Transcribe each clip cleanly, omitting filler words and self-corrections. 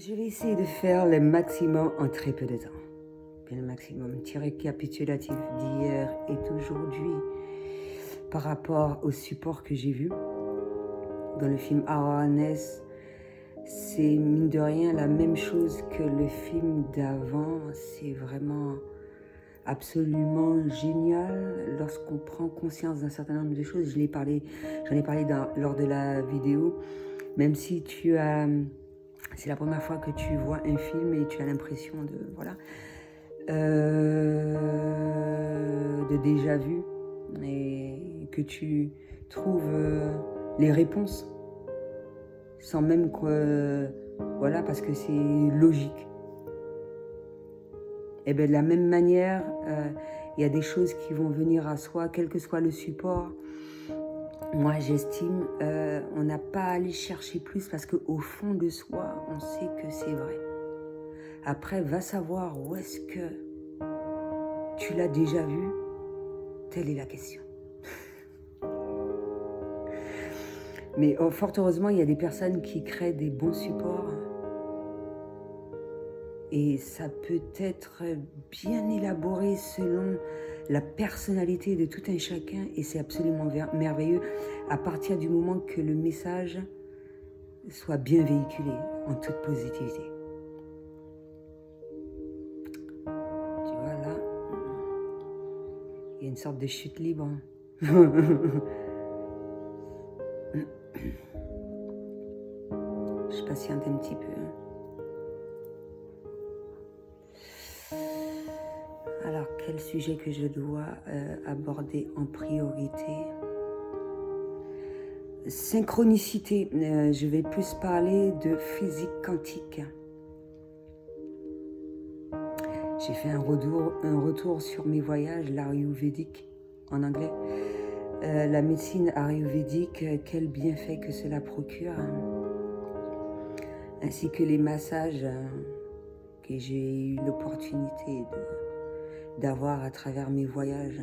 Je vais essayer de faire le maximum en très peu de temps. Bien le maximum. Petit récapitulatif d'hier et d'aujourd'hui par rapport au support que j'ai vu dans le film Awareness. C'est mine de rien la même chose que le film d'avant. C'est vraiment absolument génial lorsqu'on prend conscience d'un certain nombre de choses. J'en ai parlé lors de la vidéo. Même si c'est la première fois que tu vois un film et tu as l'impression de déjà vu et que tu trouves les réponses sans même que parce que c'est logique. Et bien de la même manière, il y a des choses qui vont venir à soi, quel que soit le support. Moi, j'estime, on n'a pas à aller chercher plus parce qu'au fond de soi, on sait que c'est vrai. Après, va savoir où est-ce que tu l'as déjà vu. Telle est la question. Mais fort heureusement, il y a des personnes qui créent des bons supports. Et ça peut être bien élaboré selon la personnalité de tout un chacun. Et c'est absolument merveilleux à partir du moment que le message soit bien véhiculé en toute positivité. Tu vois là, il y a une sorte de chute libre. Je patiente un petit peu. Alors, quel sujet que je dois aborder en priorité? Synchronicité. Je vais plus parler de physique quantique. J'ai fait un retour sur mes voyages, l'ayurvédique en anglais. La médecine ayurvédique, quel bienfait que cela procure. Ainsi que les massages que j'ai eu l'opportunité d'avoir à travers mes voyages,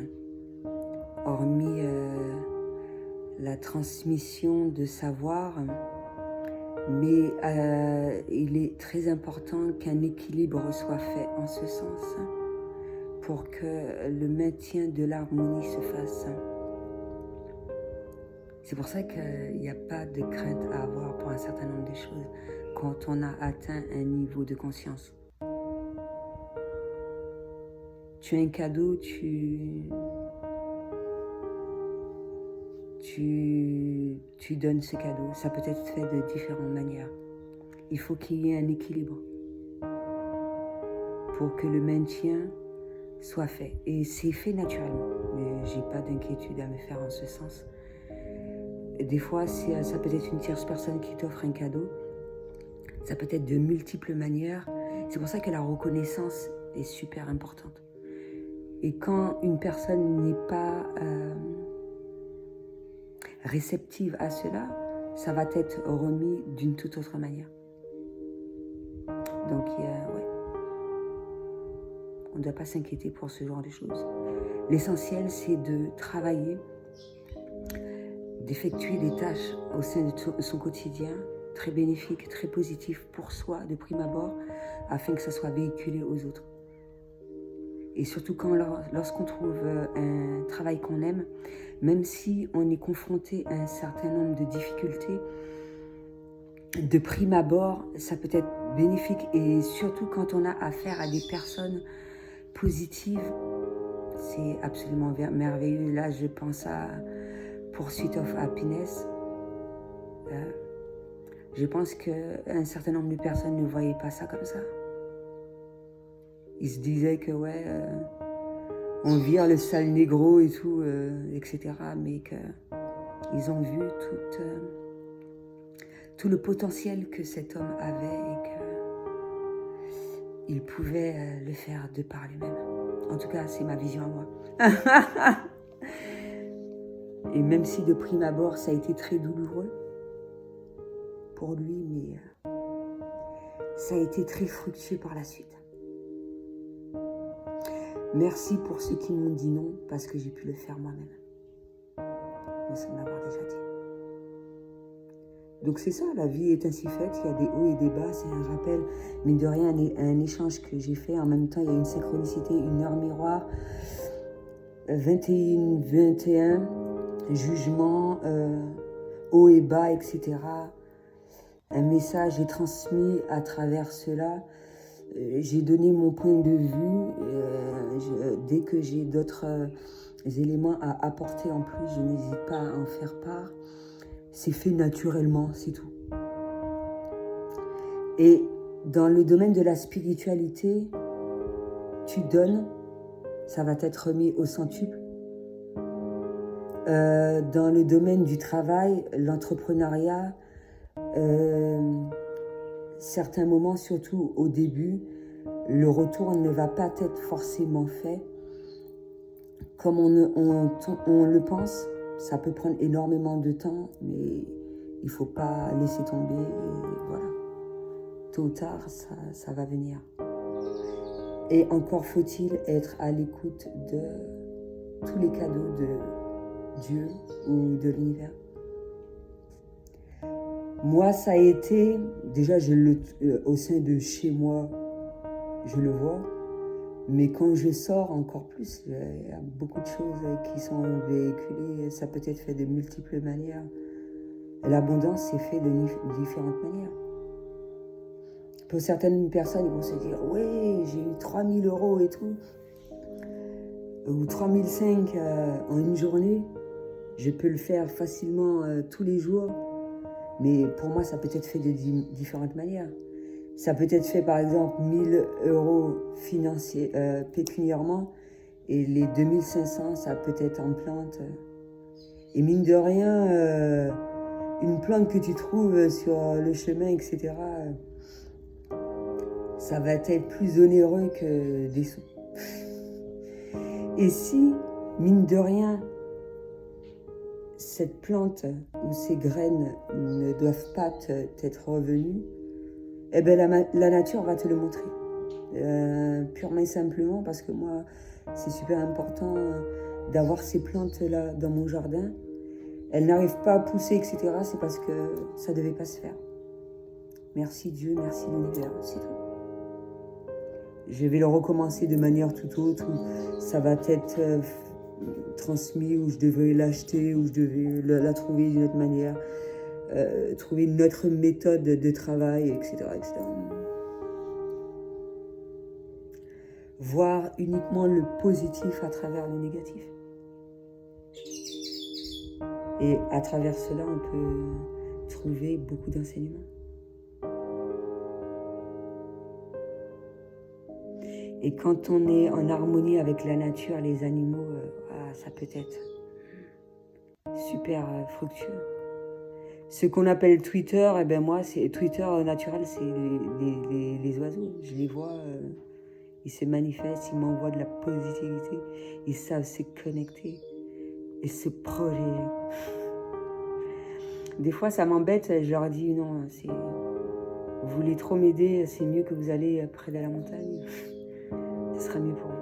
hormis la transmission de savoir, mais il est très important qu'un équilibre soit fait en ce sens pour que le maintien de l'harmonie se fasse. C'est pour ça qu'il n'y a pas de crainte à avoir pour un certain nombre de choses quand on a atteint un niveau de conscience. Tu as un cadeau, tu donnes ce cadeau. Ça peut être fait de différentes manières. Il faut qu'il y ait un équilibre pour que le maintien soit fait. Et c'est fait naturellement. Je n'ai pas d'inquiétude à me faire en ce sens. Des fois, ça peut être une tierce personne qui t'offre un cadeau. Ça peut être de multiples manières. C'est pour ça que la reconnaissance est super importante. Et quand une personne n'est pas réceptive à cela, ça va être remis d'une toute autre manière. Donc, on ne doit pas s'inquiéter pour ce genre de choses. L'essentiel, c'est de travailler, d'effectuer des tâches au sein de son quotidien, très bénéfiques, très positifs pour soi de prime abord, afin que ça soit véhiculé aux autres. Et surtout lorsqu'on trouve un travail qu'on aime, même si on est confronté à un certain nombre de difficultés, de prime abord, ça peut être bénéfique. Et surtout quand on a affaire à des personnes positives, c'est absolument merveilleux. Là, je pense à Pursuit of Happiness. Je pense qu'un certain nombre de personnes ne voyaient pas ça comme ça. Ils se disaient que on vire le sale négro et tout, etc. Mais qu'ils ont vu tout le potentiel que cet homme avait et qu'il pouvait le faire de par lui-même. En tout cas, c'est ma vision à moi. Et même si de prime abord, ça a été très douloureux pour lui, mais ça a été très fructueux par la suite. Merci pour ceux qui m'ont dit non, parce que j'ai pu le faire moi-même. Merci de m'avoir déjà dit. Donc c'est ça, la vie est ainsi faite, il y a des hauts et des bas, c'est un rappel, mine de rien, un échange que j'ai fait. En même temps, il y a une synchronicité, une heure miroir, 21, jugement, haut et bas, etc. Un message est transmis à travers cela. J'ai donné mon point de vue. Dès que j'ai d'autres éléments à apporter en plus, je n'hésite pas à en faire part. C'est fait naturellement, c'est tout. Et dans le domaine de la spiritualité, tu donnes, ça va t'être remis au centuple. Dans le domaine du travail, l'entrepreneuriat, certains moments, surtout au début, le retour ne va pas être forcément fait comme on le pense. Ça peut prendre énormément de temps, mais il ne faut pas laisser tomber. Et voilà. Tôt ou tard, ça va venir. Et encore faut-il être à l'écoute de tous les cadeaux de Dieu ou de l'univers. Moi, ça a été, déjà, au sein de chez moi, je le vois, mais quand je sors encore plus, il y a beaucoup de choses qui sont véhiculées, ça peut être fait de multiples manières. L'abondance, c'est fait de différentes manières. Pour certaines personnes, ils vont se dire, oui, j'ai eu 3 000 € et tout, ou 3 500 en une journée, je peux le faire facilement tous les jours. Mais pour moi, ça peut être fait de différentes manières. Ça peut être fait, par exemple, 1 000 € financiers, pécuniairement, et les 2 500, ça peut être en plante. Et mine de rien, une plante que tu trouves sur le chemin, etc., ça va être plus onéreux que des sous. Et si, mine de rien, cette plante ou ces graines ne doivent pas t'être revenues, eh ben la nature va te le montrer. Purement et simplement parce que moi, c'est super important d'avoir ces plantes-là dans mon jardin. Elles n'arrivent pas à pousser, etc. C'est parce que ça ne devait pas se faire. Merci Dieu, merci l'univers, c'est tout. Je vais le recommencer de manière tout autre, où ça va être transmis, où je devrais l'acheter, où je devais la trouver d'une autre manière, trouver une autre méthode de travail, etc., etc. Voir uniquement le positif à travers le négatif. Et à travers cela, on peut trouver beaucoup d'enseignements. Et quand on est en harmonie avec la nature, les animaux, ça peut être super fructueux. Ce qu'on appelle Twitter, eh ben moi, c'est Twitter naturel, c'est les oiseaux. Je les vois, ils se manifestent, ils m'envoient de la positivité, ils savent se connecter et se protéger. Des fois, ça m'embête, je leur dis non, vous voulez trop m'aider, c'est mieux que vous allez près de la montagne. Ce sera mieux pour vous.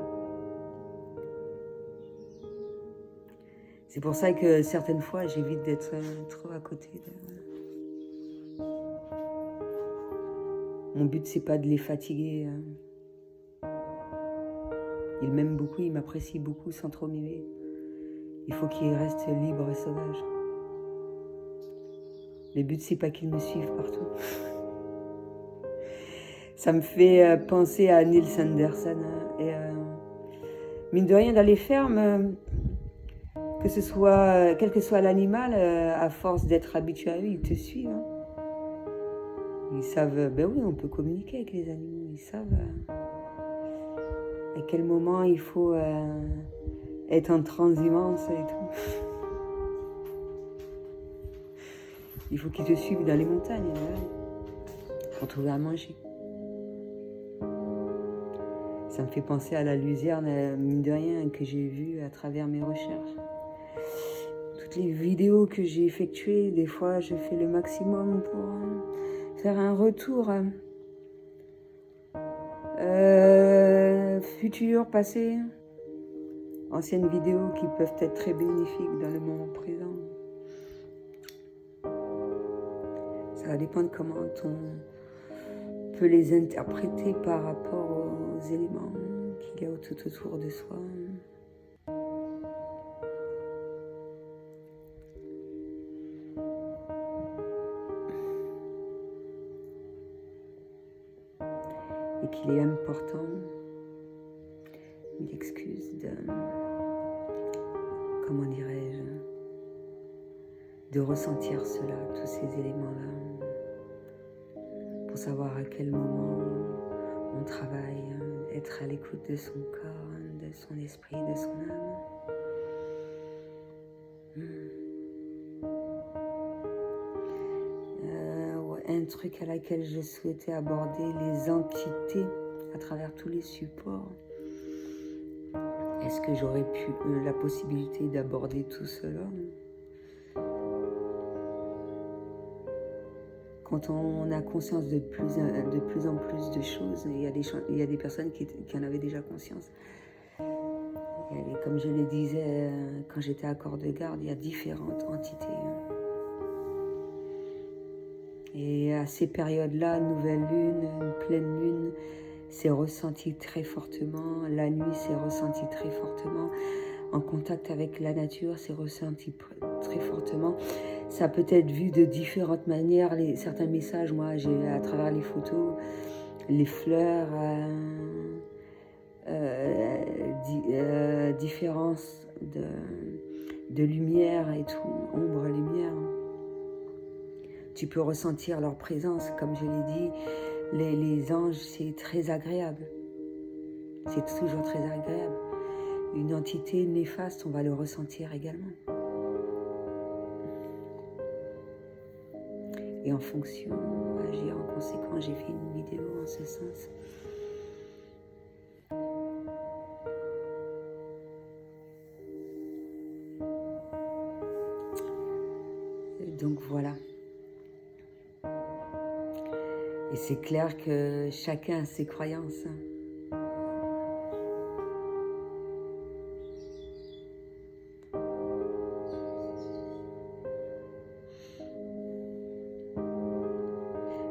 C'est pour ça que certaines fois, j'évite d'être trop à côté. Mon but, c'est pas de les fatiguer. Ils m'aiment beaucoup, ils m'apprécient beaucoup sans trop m'aimer. Il faut qu'ils restent libres et sauvages. Le but, c'est pas qu'ils me suivent partout. Ça me fait penser à Neil Sanderson. Et mine de rien, dans les fermes, quel que soit l'animal, à force d'être habitué à eux, ils te suivent. Hein. Ils savent, ben oui, on peut communiquer avec les animaux. Ils savent à quel moment il faut être en transhumance et tout. Il faut qu'ils te suivent dans les montagnes pour trouver à manger. Ça me fait penser à la luzerne, mine de rien, que j'ai vue à travers mes recherches. Toutes les vidéos que j'ai effectuées, des fois, je fais le maximum pour faire un retour futur, passé, anciennes vidéos qui peuvent être très bénéfiques dans le moment présent. Ça va dépendre comment on peut les interpréter par rapport aux éléments qu'il y a tout autour de soi. Et qu'il est important, il excuse de, comment dirais-je, de ressentir cela, tous ces éléments-là, pour savoir à quel moment on travaille, être à l'écoute de son corps, de son esprit, de son âme. Un truc à laquelle je souhaitais aborder les entités à travers tous les supports. Est-ce que j'aurais pu la possibilité d'aborder tout cela? Quand on a conscience de plus en plus de choses, il y a des personnes qui en avaient déjà conscience. Et comme je le disais quand j'étais à corps de garde, il y a différentes entités. Et à ces périodes-là, nouvelle lune, pleine lune, c'est ressenti très fortement. La nuit, c'est ressenti très fortement. En contact avec la nature, c'est ressenti très fortement. Ça peut être vu de différentes manières. Certains messages, moi, j'ai à travers les photos, les fleurs, différence de lumière et tout, ombre, lumière. Tu peux ressentir leur présence, comme je l'ai dit, les anges, c'est très agréable. C'est toujours très agréable. Une entité néfaste, on va le ressentir également. Et en fonction, agir en conséquence. J'ai fait une vidéo en ce sens. Donc voilà. Et c'est clair que chacun a ses croyances.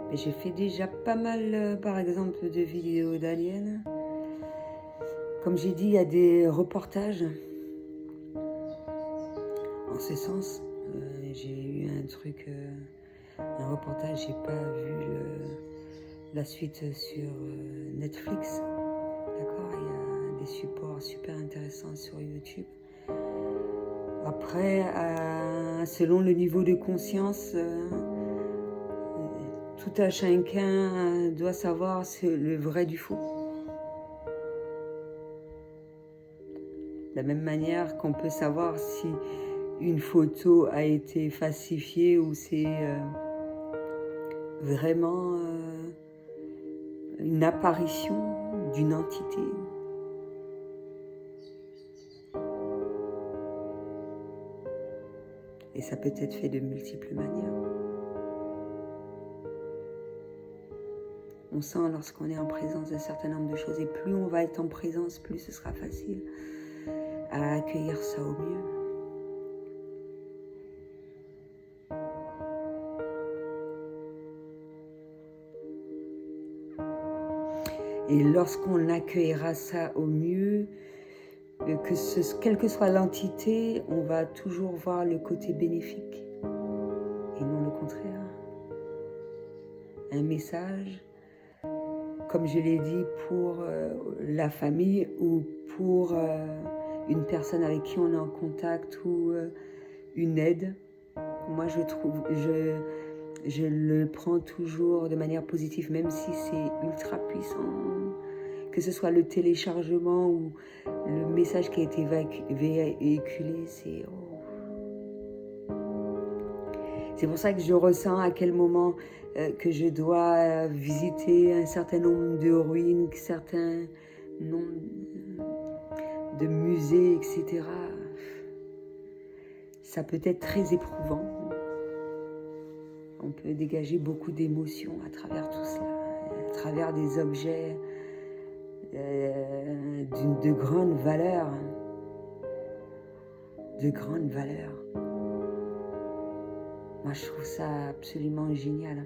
Mais j'ai fait déjà pas mal, par exemple, de vidéos d'aliens. Comme j'ai dit, il y a des reportages. En ce sens, j'ai eu un reportage, j'ai pas vu la suite sur Netflix. D'accord, il y a des supports super intéressants sur YouTube. Après, selon le niveau de conscience, tout à chacun doit savoir le vrai du faux. De la même manière qu'on peut savoir si une photo a été falsifiée ou c'est vraiment une apparition d'une entité. Et ça peut être fait de multiples manières. On sent lorsqu'on est en présence d'un certain nombre de choses. Et plus on va être en présence, plus ce sera facile à accueillir ça au mieux. Et lorsqu'on accueillera ça au mieux, quelle que soit l'entité, on va toujours voir le côté bénéfique et non le contraire. Un message, comme je l'ai dit, pour la famille ou pour une personne avec qui on est en contact ou une aide. Moi, je le prends toujours de manière positive, même si c'est ultra puissant. Que ce soit le téléchargement ou le message qui a été véhiculé, c'est pour ça que je ressens à quel moment que je dois visiter un certain nombre de ruines, certains nombres de musées, etc. Ça peut être très éprouvant. On peut dégager beaucoup d'émotions à travers tout cela, à travers des objets de grande valeur. De grande valeur. Moi, je trouve ça absolument génial.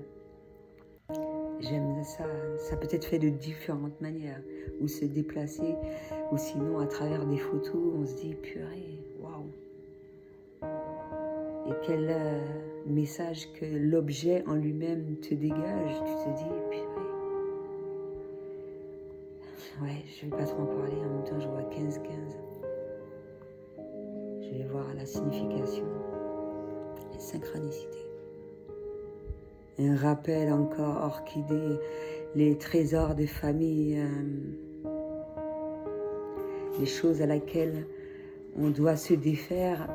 J'aime ça. Ça peut être fait de différentes manières. Ou se déplacer, ou sinon à travers des photos, on se dit purée, waouh. Et quel message que l'objet en lui-même te dégage. Tu te dis purée. Ouais, je ne vais pas trop en parler. En même temps, je vois 15-15. Je vais voir la signification, les synchronicités. Un rappel encore, orchidée, les trésors de famille, les choses à laquelle on doit se défaire,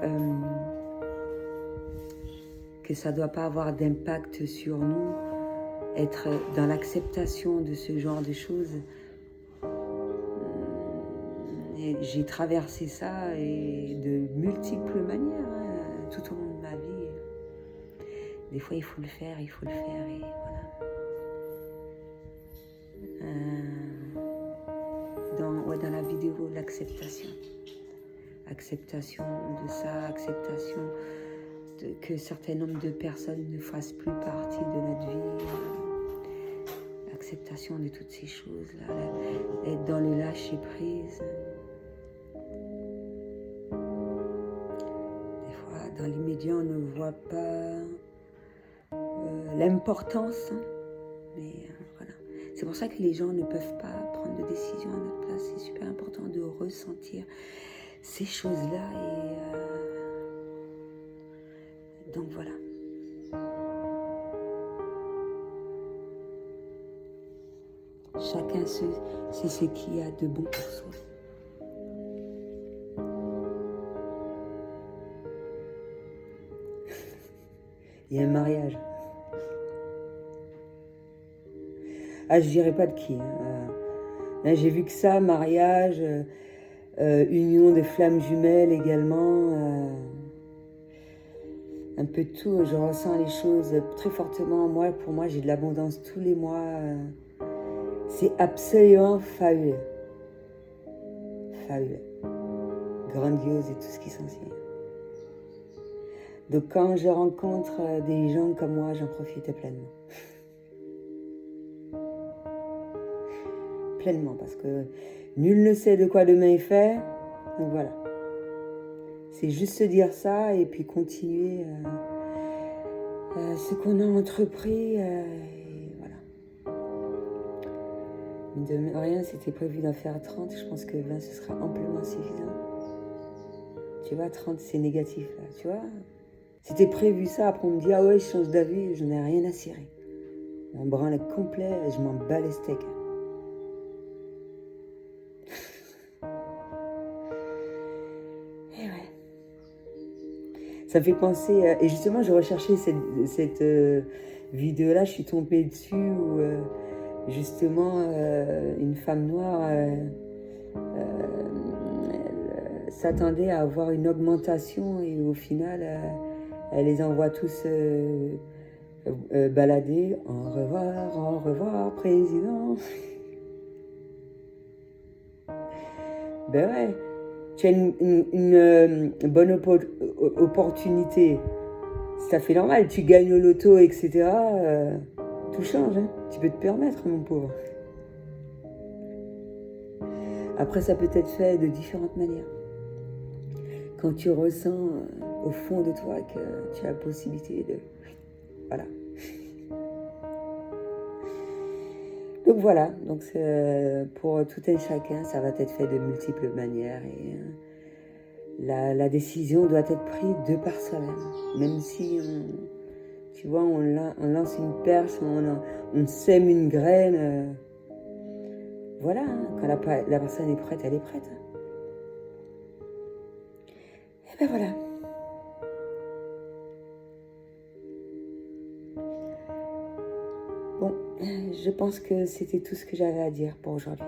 que ça ne doit pas avoir d'impact sur nous, être dans l'acceptation de ce genre de choses. Et j'ai traversé ça et de multiples manières, tout au long de ma vie. Des fois, il faut le faire et voilà. Dans la vidéo, l'acceptation. Acceptation de ça, acceptation que certains nombres de personnes ne fassent plus partie de notre vie. Acceptation de toutes ces choses-là, être dans le lâcher-prise. Des fois, dans l'immédiat, on ne voit pas l'importance, mais voilà. C'est pour ça que les gens ne peuvent pas prendre de décision à notre place. C'est super important de ressentir ces choses-là et donc voilà. Chacun sait ce qu'il y a de bon pour soi. Il y a un mariage. Ah, je dirais pas de qui. Là, j'ai vu que ça, mariage, union de flammes jumelles également. Un peu de tout. Je ressens les choses très fortement. Pour moi, j'ai de l'abondance tous les mois. C'est absolument fabuleux. Fabuleux. Grandiose et tout ce qui s'en suit. Donc quand je rencontre des gens comme moi, j'en profite pleinement. Pleinement, parce que nul ne sait de quoi demain est fait. Donc voilà. C'est juste se dire ça et puis continuer ce qu'on a entrepris. Et voilà. De rien, c'était prévu d'en faire 30. Je pense que 20, ce sera amplement suffisant. Tu vois, 30, c'est négatif, là. Tu vois, c'était prévu ça. Après, on me dit, ah ouais, je change d'avis. Je n'ai rien à cirer. On branle complet. Je m'en bats les steaks. Et ouais. Ça me fait penser... et justement, je recherchais cette vidéo-là. Je suis tombée dessus où... justement, une femme noire s'attendait à avoir une augmentation et au final, elle les envoie tous balader. Au revoir, président. Ben ouais, tu as une bonne opportunité. Ça fait normal, tu gagnes au loto, etc. Tout change, hein. Tu peux te permettre, mon pauvre. Après, ça peut être fait de différentes manières. Quand tu ressens au fond de toi que tu as la possibilité de... Voilà. Donc voilà, donc pour tout un chacun, ça va être fait de multiples manières. Et la décision doit être prise de par soi-même. Même si tu vois, on lance une perche, on sème une graine. Voilà, hein, quand la personne est prête, elle est prête. Et ben voilà. Bon, je pense que c'était tout ce que j'avais à dire pour aujourd'hui.